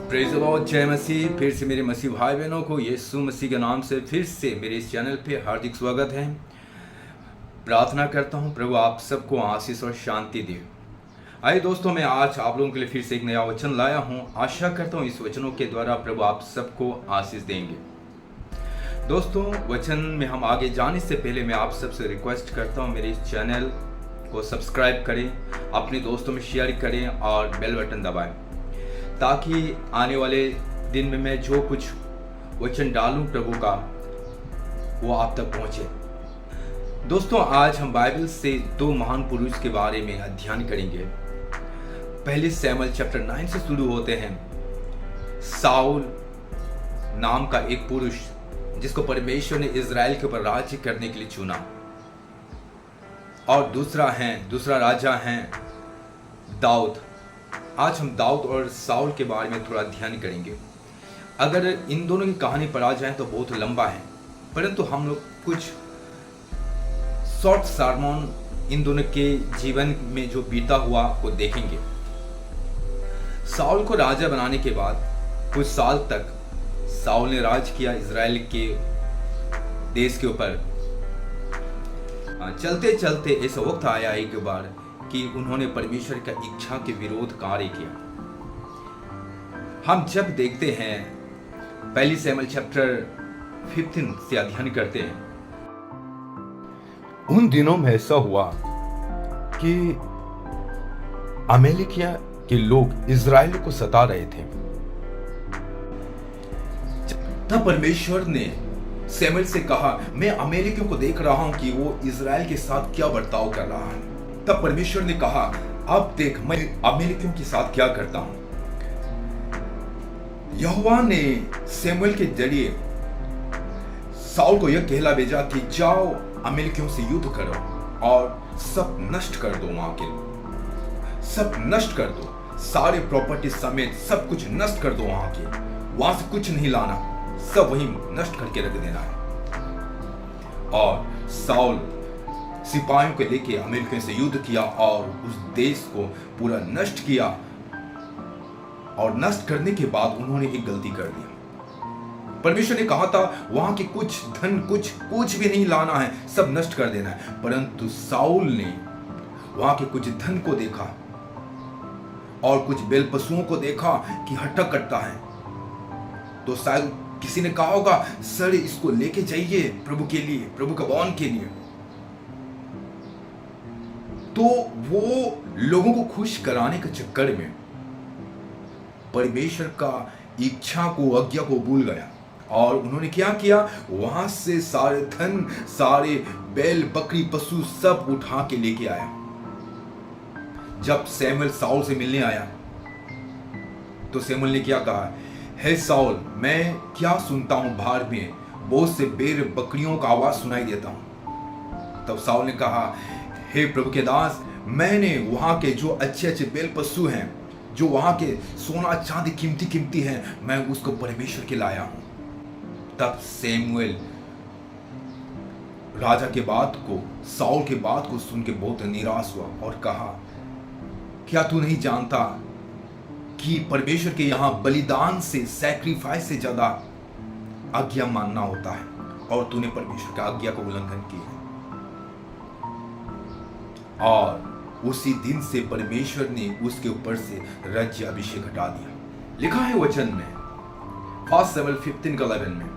Praise the Lord, जय मसीह। फिर से मेरे मसीह भाई बहनों को यीशु मसीह के नाम से फिर से मेरे इस चैनल पे हार्दिक स्वागत है। प्रार्थना करता हूँ प्रभु आप सबको आशीष और शांति दे। आइए दोस्तों, मैं आज आप लोगों के लिए फिर से एक नया वचन लाया हूँ। आशा करता हूँ इस वचनों के द्वारा प्रभु आप सबको आशीष देंगे। दोस्तों, वचन में हम आगे जाने से पहले मैं आप सबसे रिक्वेस्ट करता हूँ मेरे इस चैनल को सब्सक्राइब करें, अपने दोस्तों में शेयर करें और बेल बटन दबाएं, ताकि आने वाले दिन में मैं जो कुछ वचन डालूं प्रभु का वो आप तक पहुंचे। दोस्तों, आज हम बाइबल से दो महान पुरुष के बारे में अध्ययन करेंगे। पहले शमूएल चैप्टर 9 से शुरू होते हैं। साउल नाम का एक पुरुष जिसको परमेश्वर ने इज़राइल के ऊपर राज्य करने के लिए चुना, और दूसरा राजा है दाऊद। आज हम दाऊद और साउल के बारे में थोड़ा अध्ययन करेंगे। अगर इन दोनों की कहानी पढ़ा जाए तो बहुत लंबा है, परंतु हम लोग कुछ शॉर्ट सरमन इन दोनों के जीवन में जो बीता हुआ को देखेंगे। साउल को राजा बनाने के बाद कुछ साल तक साउल ने राज किया इज़राइल के देश के ऊपर। चलते चलते ऐसा वक्त आया एक बार कि उन्होंने परमेश्वर का इच्छा के विरोध कार्य किया। हम जब देखते हैं पहली शमूएल चैप्टर 15 से अध्ययन करते हैं, उन दिनों में ऐसा हुआ कि अमेलेकिया के लोग इज़राइल को सता रहे थे। तब परमेश्वर ने शमूएल से कहा, मैं अमेलेकियों को देख रहा हूं कि वो इज़राइल के साथ क्या बर्ताव कर रहा है। तब परमेश्वर ने कहा, अब देख मैं अमेलेकियों के साथ क्या करता हूं। यहोवा ने शमूएल के जरिए साउल को यह कहला भेजा कि जाओ अमेलेकियों से युद्ध करो और सब नष्ट कर दो, वहां के सब नष्ट कर दो, सारे प्रॉपर्टी समेत सब कुछ नष्ट कर दो, वहां से कुछ नहीं लाना, सब वहीं नष्ट करके रख देना है। और साउल सिपाहियों को लेके अमेलेकियों से युद्ध किया और उस देश को पूरा नष्ट किया। और नष्ट करने के बाद उन्होंने एक गलती कर दी। परमेश्वर ने कहा था वहां के कुछ धन कुछ भी नहीं लाना है, सब नष्ट कर देना है। परंतु साउल ने वहां के कुछ धन को देखा और कुछ बैल पशुओं को देखा कि हट्टा कट्टा है। तो शायद किसी ने कहा होगा, सर इसको लेके जाइए प्रभु के लिए, प्रभु के भवन के लिए। तो वो लोगों को खुश कराने के चक्कर में परमेश्वर का इच्छा को, आज्ञा को भूल गया। और उन्होंने क्या किया, वहां से सारे धन, सारे बैल बकरी पशु सब उठा के लेके आया। जब शमूएल साउल से मिलने आया तो शमूएल ने क्या कहा, हे साउल, मैं क्या सुनता हूं, बाहर में बहुत से बैल बकरियों का आवाज सुनाई देता हूं। तब साउल ने कहा, हे प्रभु के दास, मैंने वहां के जो अच्छे अच्छे बैल पशु हैं, जो वहां के सोना चांदी कीमती हैं, मैं उसको परमेश्वर के लाया हूं। तब शमूएल राजा के बात को, साउल के बात को सुन के बहुत निराश हुआ और कहा, क्या तू नहीं जानता कि परमेश्वर के यहां बलिदान से, सैक्रिफाइस से ज्यादा आज्ञा मानना होता है, और तूने परमेश्वर का आज्ञा का उल्लंघन किया। और उसी दिन से परमेश्वर ने उसके ऊपर से राज्य अभिषेक हटा दिया। लिखा है वचन में, फर्स्ट शमूएल 15:11 में,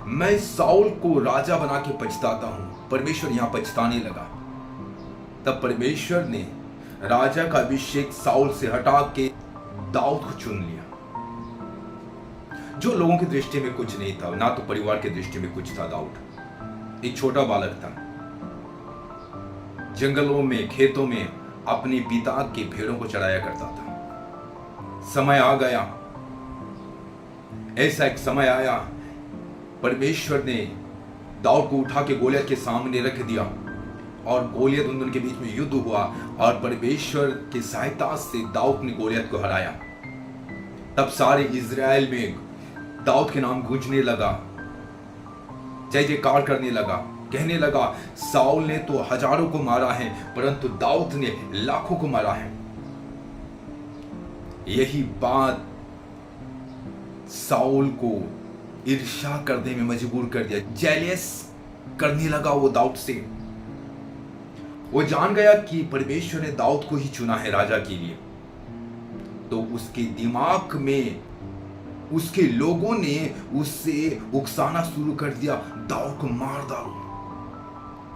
मैं साउल को राजा बना के पछताता हूं। परमेश्वर यहां पछताने लगा। तब परमेश्वर ने राजा का अभिषेक साउल से हटा के दाऊद को चुन लिया, जो लोगों की दृष्टि में कुछ नहीं था, ना तो परिवार की दृष्टि में कुछ था। दाऊद एक छोटा बालक था, जंगलों में, खेतों में अपने पिता के भेड़ों को चराया करता था। समय आ गया, ऐसा एक समय आया, परमेश्वर ने दाऊद को उठा के गोलियत के सामने रख दिया और गोलियत उन दोनों के बीच में युद्ध हुआ और परमेश्वर की सहायता से दाऊद ने गोलियत को हराया। तब सारे इज़राइल में दाऊद के नाम गूंजने लगा, जय जयकार करने लगा, कहने लगा, साउल ने तो हजारों को मारा है परंतु दाऊद ने लाखों को मारा है। यही बात साउल को ईर्ष्या करने में मजबूर कर दिया, जेलियस करने लगा वो दाऊद से। वो जान गया कि परमेश्वर ने दाऊद को ही चुना है राजा के लिए। तो उसके दिमाग में उसके लोगों ने उससे उकसाना शुरू कर दिया, दाऊद को मार डालो।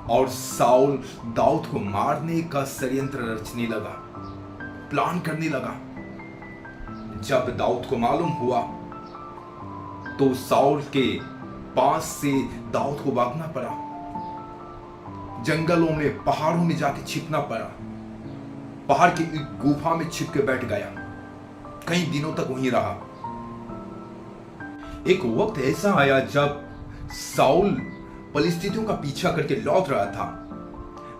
और साउल दाऊद को मारने का षड्यंत्र रचने लगा, प्लान करने लगा। जब दाऊद को मालूम हुआ तो साउल के पास से दाऊद को भागना पड़ा, जंगलों में पहाड़ों में जाके छिपना पड़ा। पहाड़ की एक गुफा में छिप के बैठ गया, कई दिनों तक वहीं रहा। एक वक्त ऐसा आया जब साउल परिस्थितियों का पीछा करके लौट रहा था।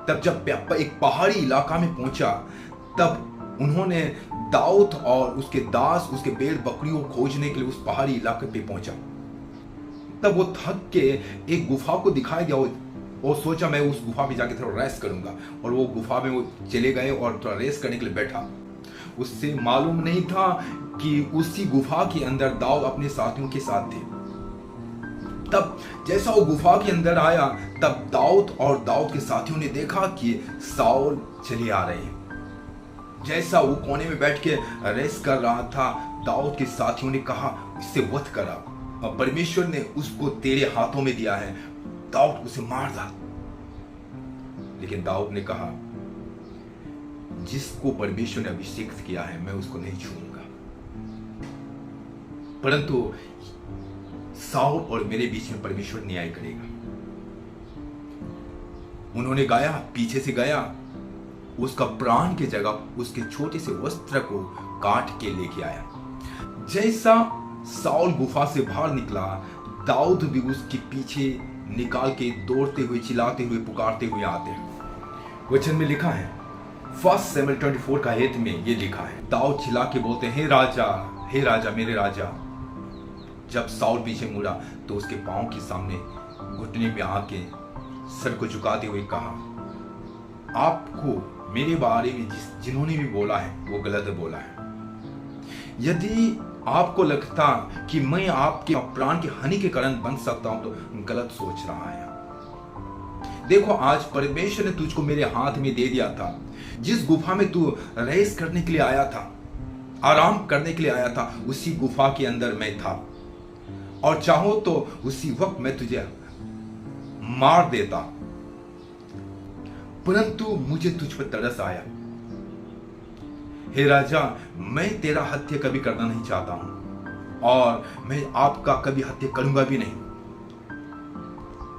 तब जब एक पहाड़ी इलाका में पहुंचा, तब उन्होंने दाऊद और उसके दास उसके भेड़ बकरियों को खोजने के लिए उस पहाड़ी इलाके पे पहुंचा। तब वो थक के एक गुफा को दिखाई दिया और सोचा मैं उस गुफा में जाके थोड़ा रेस्ट करूंगा। और वो गुफा में वो चले गए और थोड़ा रेस्ट करने के लिए बैठा। उससे मालूम नहीं था कि उसी गुफा के अंदर दाऊद अपने साथियों के साथ थे। तब जैसा वो गुफा के अंदर आया, तब दाऊद और दाऊद के साथियों ने देखा कि साउल चले आ रहे हैं। जैसा वो कोने में बैठ के रेस्ट कर रहा था, दाऊद के साथियों ने कहा इससे वध करा, और परमेश्वर ने उसको तेरे हाथों में दिया है, दाऊद उसे मार डाल। लेकिन दाऊद ने कहा जिसको परमेश्वर ने अभिषेक किया है मैं उसको नहीं छूऊंगा। परंतु साउल और मेरे बीच में परमेश्वर न्याय करेगा। उन्होंने गाया, पीछे से गया, उसका प्राण की जगह उसके छोटे से वस्त्र को काट के लेके आया। जैसा साउल गुफा से बाहर निकला, दाऊद भी उसके पीछे निकाल के दौड़ते हुए, चिल्लाते हुए, पुकारते हुए आते हैं। वचन में लिखा है, 1 शमूएल 24 का 8 में ये लिखा है, दाऊद चिल्ला के बोलते हैं, हे राजा, मेरे राजा। जब साउल पीछे मुड़ा तो उसके पांव के सामने घुटने में आके सर को झुकाते हुए कहा, आपको मेरे बारे में जिन्होंने भी बोला है वो गलत बोला है। यदि आपको लगता कि मैं आपके प्राण की हानि के कारण बन सकता हूं तो गलत सोच रहा है। देखो, आज परमेश्वर ने तुझको मेरे हाथ में दे दिया था। जिस गुफा में तू रेस्ट करने के लिए आया था, आराम करने के लिए आया था, उसी गुफा के अंदर मैं था। और चाहो तो उसी वक्त मैं तुझे मार देता, परंतु मुझे तुझ पर तरस आया। हे राजा, मैं तेरा हत्या कभी करना नहीं चाहता हूं और मैं आपका कभी हत्या करूंगा भी नहीं।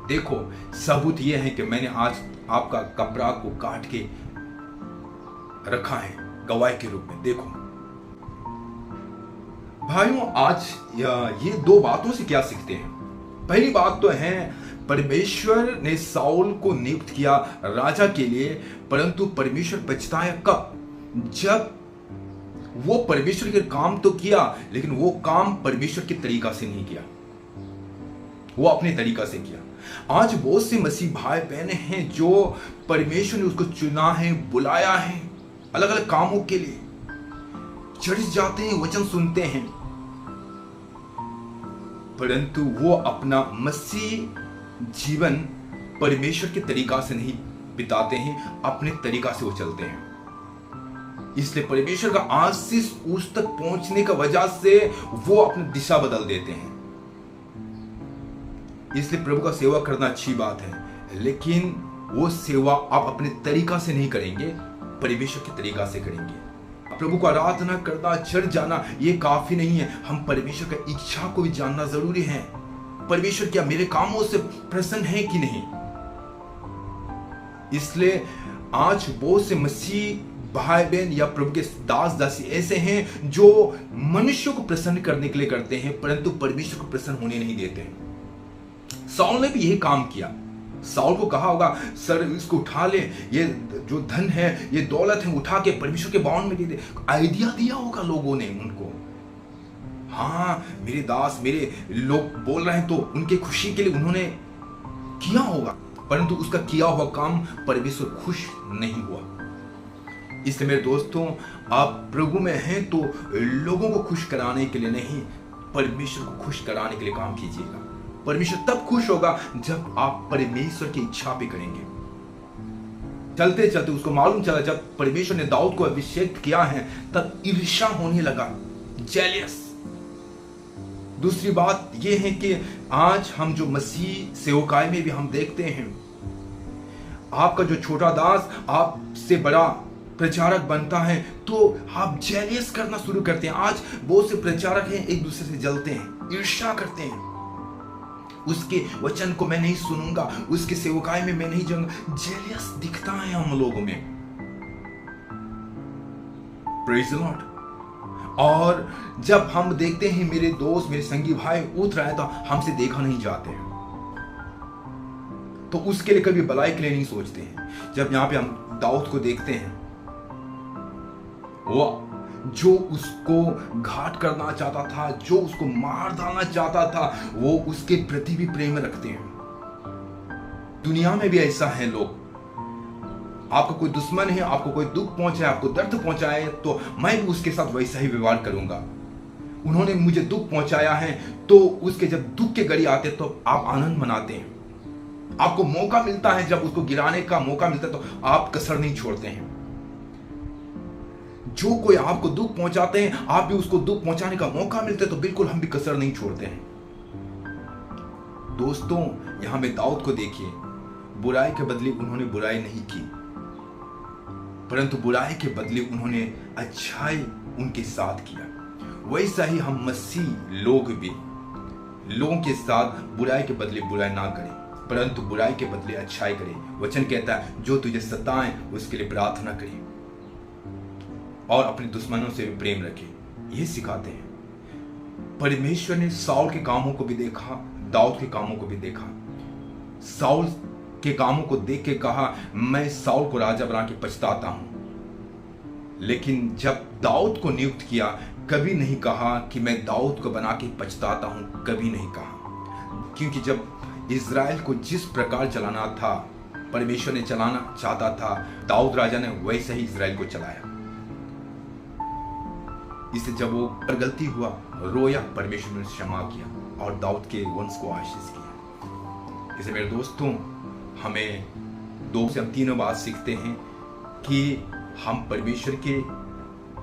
देखो, सबूत यह है कि मैंने आज आपका कपड़ा को काट के रखा है गवाह के रूप में। देखो भाइयों, आज ये दो बातों से क्या सीखते हैं? पहली बात तो है, परमेश्वर ने साउल को नियुक्त किया राजा के लिए, परंतु परमेश्वर पछताया कब? जब वो परमेश्वर के काम तो किया, लेकिन वो काम परमेश्वर के तरीका से नहीं किया, वो अपने तरीका से किया। आज बहुत से मसीह भाई बहने हैं जो परमेश्वर ने उसको चुना है, बुलाया है अलग अलग कामों के लिए, चर्च जाते हैं, वचन सुनते हैं, परंतु वो अपना मसीह जीवन परमेश्वर के तरीका से नहीं बिताते हैं, अपने तरीका से वो चलते हैं। इसलिए परमेश्वर का आशीष उस तक पहुंचने का वजह से वो अपनी दिशा बदल देते हैं। इसलिए प्रभु का सेवा करना अच्छी बात है, लेकिन वो सेवा आप अपने तरीका से नहीं करेंगे, परमेश्वर के तरीका से करेंगे। प्रभु को आराधना करना, चर्च जाना ये काफी नहीं है, हम परमेश्वर का इच्छा को भी जानना जरूरी है। परमेश्वर क्या मेरे कामों से प्रसन्न है कि नहीं? इसलिए आज बहुत से मसीह भाई बहन या प्रभु के दास दासी ऐसे हैं जो मनुष्यों को प्रसन्न करने के लिए करते हैं, परंतु परमेश्वर को प्रसन्न होने नहीं देते हैं। साउल ने भी यही काम किया। साउल को कहा होगा, सर इसको उठा ले, ये जो धन है, ये दौलत है, उठा के परमेश्वर के बाउंड में दे दे। आइडिया दिया होगा लोगों ने उनको, हाँ मेरे दास, मेरे लोग बोल रहे हैं तो उनके खुशी के लिए उन्होंने किया होगा, परंतु उसका किया हुआ काम परमेश्वर खुश नहीं हुआ। इसलिए मेरे दोस्तों, आप प्रभु में हैं तो लोगों को खुश कराने के लिए नहीं, परमेश्वर को खुश कराने के लिए काम कीजिएगा। परमेश्वर तब खुश होगा जब आप परमेश्वर की इच्छा पे करेंगे। चलते चलते उसको मालूम चला, जब परमेश्वर ने दाऊद को अभिषेक किया है तब ईर्ष्या होने लगा, जेलियस। दूसरी बात यह है कि आज हम जो मसीह सेवकाई में भी हम देखते हैं, आपका जो छोटा दास आपसे बड़ा प्रचारक बनता है तो आप जेलियस करना शुरू करते हैं। आज बहुत से प्रचारक हैं, एक दूसरे से जलते हैं, ईर्ष्या करते हैं। उसके वचन को मैं नहीं सुनूंगा, उसके सेवकाई में मैं नहीं जाऊंगा। जेलियस दिखता है हम लोगों में। Praise the Lord. और जब हम देखते हैं मेरे दोस्त, मेरे संगी भाई उठ रहा है तो हमसे देखा नहीं जाते हैं, तो उसके लिए कभी भलाई के लिए नहीं सोचते हैं। जब यहां पे हम दाऊद को देखते हैं, वो जो उसको घात करना चाहता था, जो उसको मार डालना चाहता था, वो उसके प्रति भी प्रेम रखते हैं। दुनिया में भी ऐसा है लोग, आपका कोई दुश्मन है, आपको कोई दुख पहुंचाए, आपको दर्द पहुंचाए, तो मैं भी उसके साथ वैसा ही व्यवहार करूंगा। उन्होंने मुझे दुख पहुंचाया है तो उसके जब दुख के घड़ी आते तो आप आनंद मनाते हैं। आपको मौका मिलता है, जब उसको गिराने का मौका मिलता है तो आप कसर नहीं छोड़ते हैं। जो कोई आपको दुख पहुंचाते हैं, आप भी उसको दुख पहुंचाने का मौका मिलता है तो बिल्कुल हम भी कसर नहीं छोड़ते हैं। दोस्तों, यहां में दाऊद को देखिए, बुराई के बदले उन्होंने बुराई नहीं की, परंतु बुराई के बदले उन्होंने अच्छाई उनके साथ किया। वैसा ही हम मसीह लोग भी लोगों के साथ बुराई के बदले बुराई ना करें, परंतु बुराई के बदले अच्छाई करें। वचन कहता है, जो तुझे सताएं उसके लिए प्रार्थना करें और अपने दुश्मनों से भी प्रेम रखें। ये सिखाते हैं। परमेश्वर ने साउल के कामों को भी देखा, दाऊद के कामों को भी देखा। साउल के कामों को देख के कहा, मैं साउल को राजा बना के पछताता हूं। लेकिन जब दाऊद को नियुक्त किया, कभी नहीं कहा कि मैं दाऊद को बना के पछताता हूं, कभी नहीं कहा। क्योंकि जब इज़राइल को जिस प्रकार चलाना था, परमेश्वर ने चलाना चाहता था, दाऊद राजा ने वैसे ही इज़राइल को चलाया। इससे जब वो पर गलती हुआ, रोया, परमेश्वर ने क्षमा किया और दाऊद के वंश को आशीष किया। इसे मेरे दोस्तों, हमें 2 से हम 3 बात सीखते हैं कि हम परमेश्वर की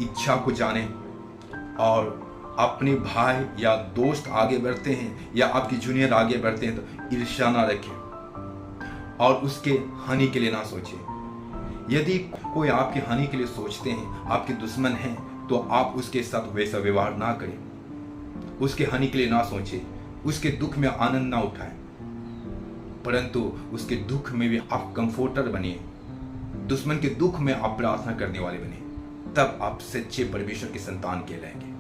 इच्छा को जानें और अपने भाई या दोस्त आगे बढ़ते हैं या आपकी जूनियर आगे बढ़ते हैं तो ईर्ष्या ना रखें और उसके हानि के लिए ना सोचें। यदि कोई आपकी हानि के लिए सोचते हैं, आपके दुश्मन हैं, तो आप उसके साथ वैसा व्यवहार ना करें। उसके हानि के लिए ना सोचें, उसके दुख में आनंद ना उठाएं, परंतु उसके दुख में भी आप कंफर्टर बनिए। दुश्मन के दुख में आप प्रार्थना करने वाले बने, तब आप सच्चे परमेश्वर के संतान कहलाएंगे।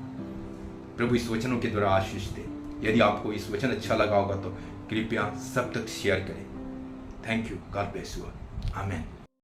प्रभु इस वचनों के द्वारा आशीष दे। यदि आपको इस वचन अच्छा लगा होगा तो कृपया सब तक शेयर करें। Thank you. God bless you. आमीन।